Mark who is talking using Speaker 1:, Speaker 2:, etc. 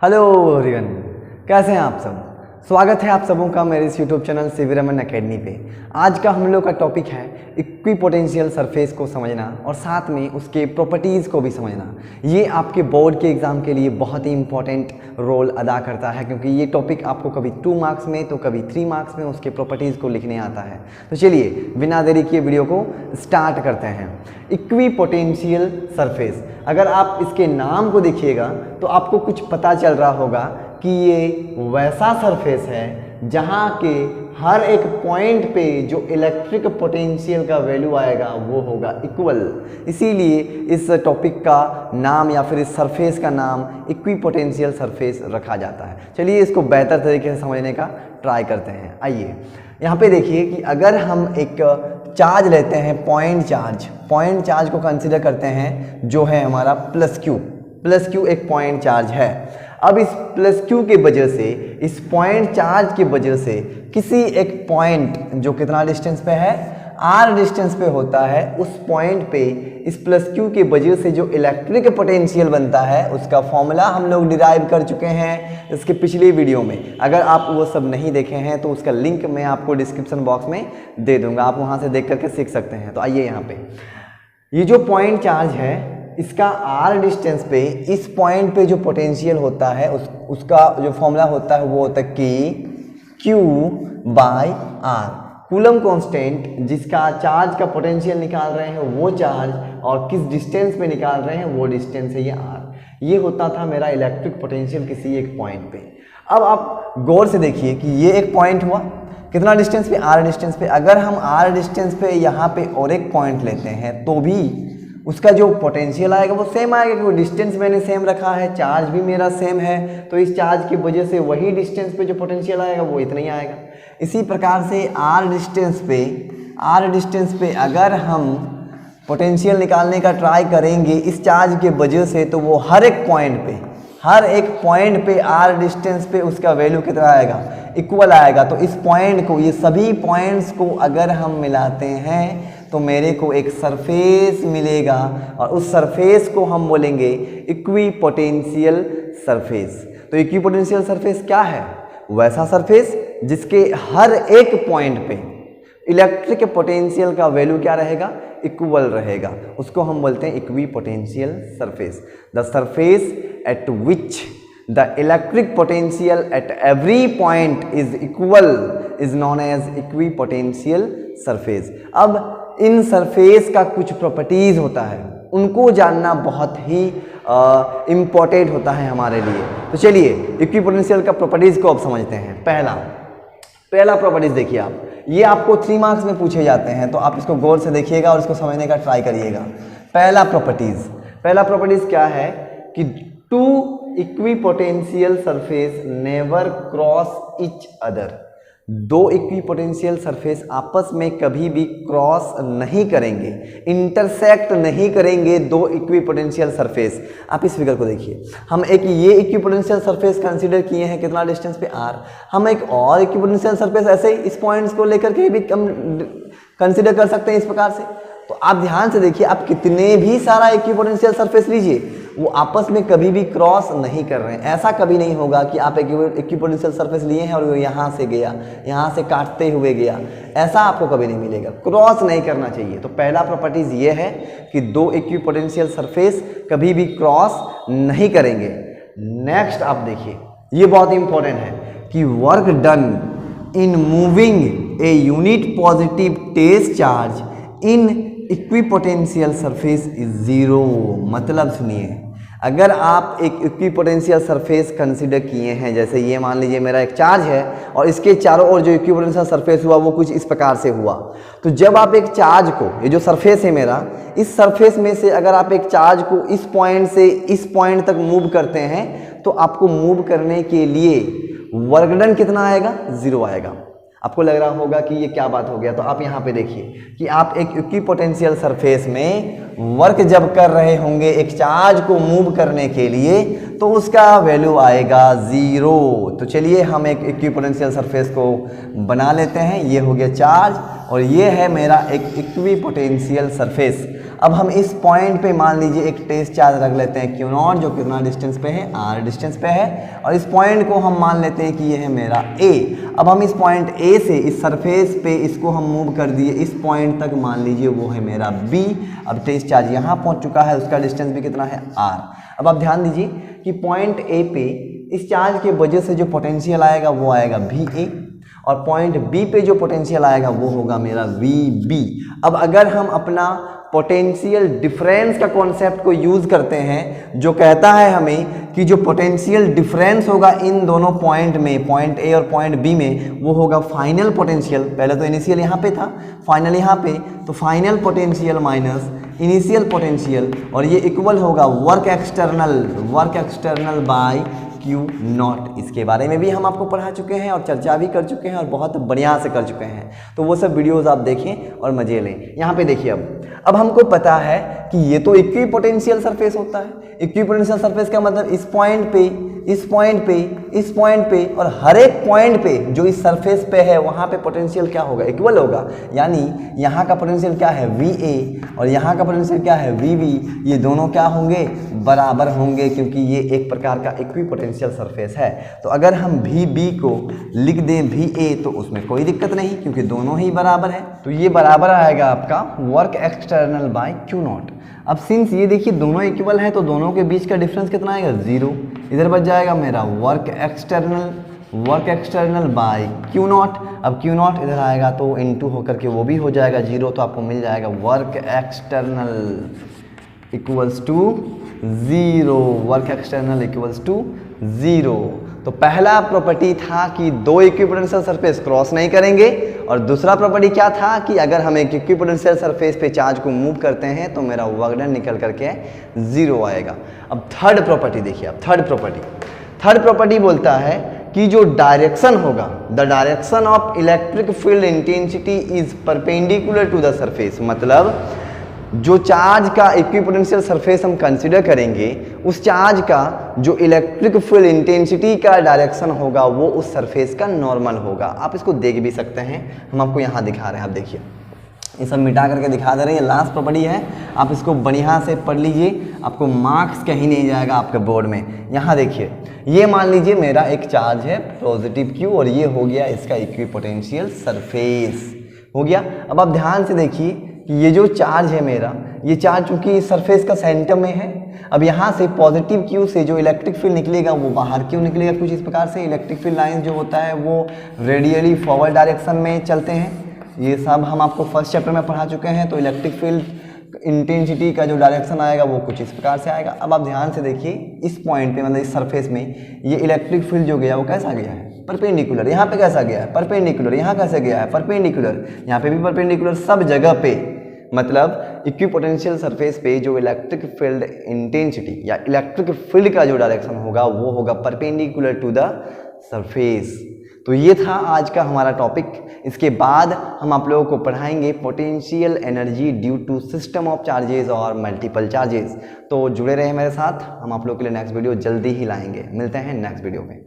Speaker 1: Hello everyone, कैसे हैं आप सब। स्वागत है आप सबों का मेरे इस YouTube channel civil Raman academy पे। आज का हम लोग का टॉपिक है इक्विपोटेंशियल सरफेस को समझना और साथ में उसके प्रॉपर्टीज़ को भी समझना। ये आपके बोर्ड के एग्ज़ाम के लिए बहुत ही इंपॉर्टेंट रोल अदा करता है, क्योंकि ये टॉपिक आपको कभी 2 मार्क्स में तो कभी 3 मार्क्स में उसके प्रॉपर्टीज़ को लिखने आता है। तो चलिए बिना देरी किए वीडियो को स्टार्ट करते हैं। इक्विपोटेंशियल सरफेस, अगर आप इसके नाम को देखिएगा तो आपको कुछ पता चल रहा होगा कि ये वैसा सरफेस है जहाँ के हर एक पॉइंट पे जो इलेक्ट्रिक पोटेंशियल का वैल्यू आएगा वो होगा इक्वल। इसीलिए इस टॉपिक का नाम या फिर इस सरफेस का नाम इक्विपोटेंशियल सरफेस रखा जाता है। चलिए इसको बेहतर तरीके से समझने का ट्राई करते हैं। आइए यहाँ पे देखिए कि अगर हम एक चार्ज लेते हैं, पॉइंट चार्ज को कंसिडर करते हैं जो है हमारा प्लस क्यू एक पॉइंट चार्ज है। अब इस प्लस क्यू के वजह से, इस पॉइंट चार्ज की वजह से किसी एक पॉइंट जो कितना डिस्टेंस पे है, r डिस्टेंस पे होता है, उस पॉइंट पे इस प्लस क्यू के वजह से जो इलेक्ट्रिक पोटेंशियल बनता है उसका फॉर्मूला हम लोग डिराइव कर चुके हैं इसके पिछले वीडियो में। अगर आप वो सब नहीं देखे हैं तो उसका लिंक मैं आपको डिस्क्रिप्शन बॉक्स में दे दूंगा, आप वहाँ से देख करके सीख सकते हैं। तो आइए यहाँ पे ये जो पॉइंट चार्ज है इसका r डिस्टेंस पे इस पॉइंट पे जो पोटेंशियल होता है उसका जो फॉर्मूला होता है वो होता है कि Q by R, Coulomb constant जिसका चार्ज का पोटेंशियल निकाल रहे हैं वो चार्ज, और किस डिस्टेंस पे निकाल रहे हैं वो डिस्टेंस है ये R। ये होता था मेरा इलेक्ट्रिक पोटेंशियल किसी एक पॉइंट पे। अब आप गौर से देखिए कि ये एक पॉइंट हुआ, कितना डिस्टेंस पे, R डिस्टेंस पे। अगर हम R डिस्टेंस पे यहाँ पे और एक पॉइंट लेते हैं तो भी उसका जो पोटेंशियल आएगा वो सेम आएगा, क्योंकि डिस्टेंस मैंने सेम रखा है, चार्ज भी मेरा सेम है, तो इस चार्ज की वजह से वही डिस्टेंस पे जो पोटेंशियल आएगा वो इतना ही आएगा। इसी प्रकार से R डिस्टेंस पे अगर हम पोटेंशियल निकालने का ट्राई करेंगे इस चार्ज के वजह से, तो वो हर एक पॉइंट पे R डिस्टेंस पे उसका वैल्यू कितना आएगा, इक्वल आएगा। तो इस पॉइंट को, ये सभी पॉइंट्स को अगर हम मिलाते हैं तो मेरे को एक सरफेस मिलेगा, और उस सरफेस को हम बोलेंगे इक्विपोटेंशियल सरफेस। तो इक्विपोटेंशियल सरफेस क्या है? वैसा सरफेस जिसके हर एक पॉइंट पे इलेक्ट्रिक पोटेंशियल का वैल्यू क्या रहेगा, इक्वल रहेगा, उसको हम बोलते हैं equipotential surface. The surface at which the electric potential at every point is equal is known as equipotential surface. अब इन सरफेस का कुछ प्रॉपर्टीज होता है, उनको जानना बहुत ही इम्पोर्टेंट होता है हमारे लिए। तो चलिए इक्विपोटेंशियल का प्रॉपर्टीज को अब समझते हैं। पहला प्रॉपर्टीज देखिए आप, ये आपको 3 मार्क्स में पूछे जाते हैं, तो आप इसको गौर से देखिएगा और इसको समझने का ट्राई करिएगा। पहला प्रॉपर्टीज क्या है कि 2 equipotential surface never cross each other. 2 equipotential surface आपस में कभी भी क्रॉस नहीं करेंगे, इंटरसेक्ट नहीं करेंगे 2 इक्विपोटेंशियल सरफेस। आप इस फिगर को देखिए, हम एक ये इक्विपोटेंशियल सरफेस कंसीडर किए हैं, कितना डिस्टेंस पे R। हम एक और इक्विपोटेंशियल सरफेस ऐसे ही इस पॉइंट्स को लेकर के भी हम कंसीडर कर सकते हैं इस प्रकार से। तो आप ध्यान से देखिए, आप कितने भी सारा इक्विपोटेंशियल सरफेस लीजिए, वो आपस में कभी भी क्रॉस नहीं कर रहे हैं। ऐसा कभी नहीं होगा कि आप एक इक्विपोटेंशियल सरफेस लिए हैं और वो यहाँ से गया, यहाँ से काटते हुए गया, ऐसा आपको कभी नहीं मिलेगा। क्रॉस नहीं करना चाहिए। तो पहला प्रॉपर्टीज ये है कि 2 इक्विपोटेंशियल सरफेस कभी भी क्रॉस नहीं करेंगे। नेक्स्ट आप देखिए, ये बहुत इंपॉर्टेंट है कि work done in moving a unit positive test charge in equipotential surface is 0। मतलब सुनिए, अगर आप एक इक्विपोटेंशियल सरफेस कंसीडर किए हैं, जैसे ये मान लीजिए मेरा एक चार्ज है और इसके चारों ओर जो इक्विपोटेंशियल सरफेस हुआ वो कुछ इस प्रकार से हुआ, तो जब आप एक चार्ज को, ये जो सरफेस है मेरा, इस सरफेस में से अगर आप एक चार्ज को इस पॉइंट से इस पॉइंट तक मूव करते हैं तो आपको मूव करने के लिए वर्क डन कितना आएगा, 0 आएगा। आपको लग रहा होगा कि ये क्या बात हो गया, तो आप यहाँ पे देखिए कि आप एक इक्विपोटेंशियल सरफेस में वर्क जब कर रहे होंगे एक चार्ज को मूव करने के लिए, तो उसका वैल्यू आएगा 0। तो चलिए हम एक इक्विपोटेंशियल सरफेस को बना लेते हैं। ये हो गया चार्ज, और ये है मेरा एक इक्विपोटेंशियल सरफेस। अब हम इस पॉइंट पे मान लीजिए एक टेस्ट चार्ज रख लेते हैं क्यू नॉट, जो कितना डिस्टेंस पे है, r डिस्टेंस पे है, और इस पॉइंट को हम मान लेते हैं कि ये है मेरा a। अब हम इस पॉइंट a से इस सरफेस पे इसको हम मूव कर दिए इस पॉइंट तक, मान लीजिए वो है मेरा b। अब टेस्ट चार्ज यहाँ पहुँच चुका है, उसका डिस्टेंस भी कितना है, r। अब आप ध्यान दीजिए कि पॉइंट a पे इस चार्ज के वजह से जो पोटेंशियल आएगा वो आएगा VA, और पॉइंट B पे जो पोटेंशियल आएगा वो होगा मेरा VB। अब अगर हम अपना पोटेंशियल डिफरेंस का कॉन्सेप्ट को यूज़ करते हैं, जो कहता है हमें कि जो पोटेंशियल डिफरेंस होगा इन दोनों पॉइंट में, पॉइंट A और पॉइंट B में, वो होगा फाइनल पोटेंशियल। पहले तो इनिशियल यहाँ पे था, फाइनल यहाँ पे, तो final potential minus initial potential, और ये इक्वल होगा work external by Q naught. इसके बारे में भी हम आपको पढ़ा चुके हैं और चर्चा भी कर चुके हैं और बहुत बढ़िया से कर चुके हैं, तो वो सब वीडियोस आप देखें और मजे लें। यहाँ पे देखिए, अब हमको पता है कि ये तो इक्विपोटेंशियल सरफेस होता है। इक्विपोटेंशियल सरफेस का मतलब इस पॉइंट पे, इस पॉइंट पे, इस पॉइंट पे, और हर एक पॉइंट पे जो इस सरफेस पे है वहाँ पे पोटेंशियल क्या होगा, इक्वल होगा। यानी यहाँ का पोटेंशियल क्या है, VA, और यहाँ का पोटेंशियल क्या है, VB। ये दोनों क्या होंगे, बराबर होंगे, क्योंकि ये एक प्रकार का इक्विपोटेंशियल सरफेस है। तो अगर हम VB को लिख दें VA तो उसमें कोई दिक्कत नहीं, क्योंकि दोनों ही बराबर है। तो ये बराबर आएगा आपका work external by Q naught. अब सिंस ये देखिए दोनों इक्वल है, तो दोनों के बीच का डिफरेंस कितना आएगा, 0। इधर बच जाएगा मेरा work external by Q naught. अब क्यू नॉट इधर आएगा तो इनटू होकर के वो भी हो जाएगा 0, तो आपको मिल जाएगा work external equals to 0, work external equals to 0। तो पहला प्रॉपर्टी था कि दो इक्विपोटेंशियल सरफेस क्रॉस नहीं करेंगे, और दूसरा प्रॉपर्टी क्या था कि अगर हम एक इक्विपोटेंशियल सरफेस पे चार्ज को मूव करते हैं तो मेरा वर्क डन निकल करके 0 आएगा। अब थर्ड प्रॉपर्टी देखिए, अब थर्ड प्रॉपर्टी बोलता है कि जो डायरेक्शन होगा, the direction of electric field intensity is perpendicular to the surface. मतलब जो चार्ज का इक्विपोटेंशियल सरफेस हम कंसीडर करेंगे, उस चार्ज का जो इलेक्ट्रिक फील्ड इंटेंसिटी का डायरेक्शन होगा वो उस सरफेस का नॉर्मल होगा। आप इसको देख भी सकते हैं, हम आपको यहाँ दिखा रहे हैं। आप देखिए, ये सब मिटा करके दिखा दे रहे हैं, ये लास्ट प्रॉपर्टी है, आप इसको बढ़िया से पढ़ लीजिए, आपको मार्क्स कहीं नहीं जाएगा आपके बोर्ड में। यहाँ देखिए, ये मान लीजिए मेरा एक चार्ज है पॉजिटिव Q, और ये हो गया इसका इक्विपोटेंशियल सरफेस हो गया। अब आप ध्यान से देखिए कि ये जो चार्ज है मेरा, ये चार्ज चूंकि इस सरफेस का सेंटर में है, अब यहाँ से पॉजिटिव Q से जो इलेक्ट्रिक फील्ड निकलेगा वो बाहर क्यों निकलेगा, कुछ इस प्रकार से। इलेक्ट्रिक फील्ड लाइन जो होता है वो रेडियली फॉरवर्ड डायरेक्शन में चलते हैं, ये सब हम आपको फर्स्ट चैप्टर में पढ़ा चुके हैं। तो इलेक्ट्रिक फील्ड इंटेंसिटी का जो डायरेक्शन आएगा वो कुछ इस प्रकार से आएगा। अब आप ध्यान से देखिए, इस पॉइंट पे मतलब इस सरफेस में ये इलेक्ट्रिक फील्ड जो गया वो कैसा गया है, परपेंडिकुलर। यहाँ पे कैसा गया है, परपेंडिकुलर। यहाँ कैसे गया है, परपेंडिकुलर। यहाँ पे भी परपेंडिकुलर, सब जगह पे। मतलब इक्विपोटेंशियल सरफेस पे जो इलेक्ट्रिक फील्ड इंटेंसिटी या इलेक्ट्रिक फील्ड का जो डायरेक्शन होगा वो होगा परपेंडिकुलर टू द सरफेस। तो ये था आज का हमारा टॉपिक। इसके बाद हम आप लोगों को पढ़ाएंगे potential energy due to system of charges और मल्टीपल चार्जेस। तो जुड़े रहे मेरे साथ, हम आप लोगों के लिए नेक्स्ट वीडियो जल्दी ही लाएंगे। मिलते हैं नेक्स्ट वीडियो में।